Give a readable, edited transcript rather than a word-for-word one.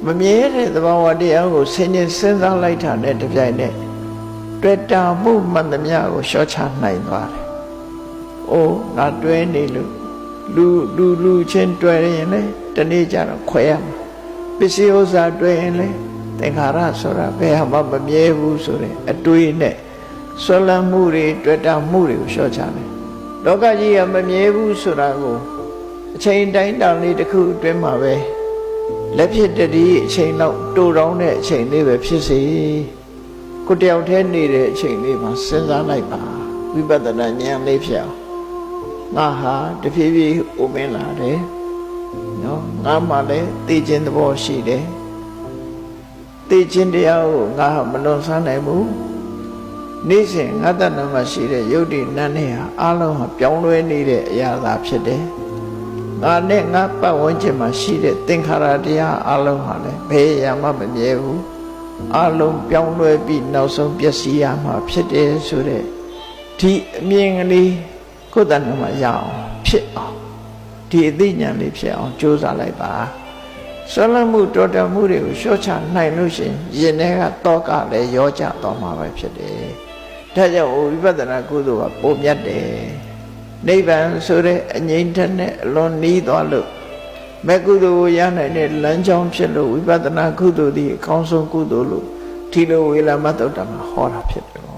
မမြဲတဲ့သဘာဝတရားကိုဆင်ញင်စဉ်းစားလိုက်တာနဲ့တပြိုင်နက်တွေ့တာမှုမှန်သမျှကိုလျှော့ချနိုင်သွားတယ်။အိုးငါတွဲနေလို့လူချင်းတွဲရင်လေတနေ့ကျတော့ခွဲရမှာပစ္စည်းဥစ္စာတွဲရင်လေသင်္ခါရဆိုတာဘယ်မှမမြဲဘူးဆိုတဲ့အတွေးနဲ့ဆွလန်းမှုတွေတွေ့တာမှုတွေကိုလျှော့ချတယ်။လောကကြီးကမမြဲဘူးဆိုတာကိုအချိန်တိုင်းတောင်လေးတစ်ခုအတွင်းမှာပဲလက်ဖြစ်တည်းအချိန်လောက်တူတောင်းတဲ့အချိန်လေးပဲဖြစ်စေကိုတယောက်တည်းနေတဲ့အချိန်လေးမှာစဉ်းစားလိုက်ပါဝိပဿနာဉာဏ်လေးဖြစ်အောင်ငါဟာတဖြည်းဖြည်းဥမင်းလာတယ်နော်ငါမှလည်းသိခြင်းသဘောရှိတယ်သိခြင်းတရားကိုငါမလွန်ဆန်းနိုင်ဘူးနေ့စဉ်ငါတဏ္ဍမှာရှိတဲ့ယုတ်တိနတ်နဲ့ဟာအလုံးဟာပြောင်းလဲနေတဲ့အရာသာဖြစ်တယ်ငါနဲ့ငါပတ်ဝန်းကျင်မှာရှိတဲ့သင်္ခါရတရားအလုံးဟာလည်းဘယ်ရာမှမမြဲဘူးအလုံးပြောင်းလဲပြီးနောက်ဆုံးပျက်စီးရမှာဖြစ်တယ်ဆိုတဲ့ဒီအမြင်ကလေးကိုယ်တဏ္ဍမှာရအောင်ဖြစ်အောင်ဒီအသိဉာဏ်လေးဖြစ်အောင်ကြိုးစားလိုက်ပါဆွလမ်းမှုတော်တမှုတွေကိုလျှော့ချနိုင်လို့ရှိရင်ရင်ထဲကတောကလည်းရောကျသွားမှာပဲဖြစ်တယ်ဒါကြောင့်ဝိပဿနာကုသိုလ်ကပုံမြတ်တယ်နိဗ္ဗာန်ဆိုတဲ့အငြိမ့်ထက်နဲ့အလွန်နီးသွားလို့မဲ့ကုသိုလ်ကိုရနိုင်တဲ့လမ်းကြောင်းဖြစ်လို့ဝိပဿနာကုသိုလ်ဒီအကောင်းဆုံးကုသိုလ်လို့ဒီလိုဝေလမသုတ္တမှာဟောတာဖြစ်တယ်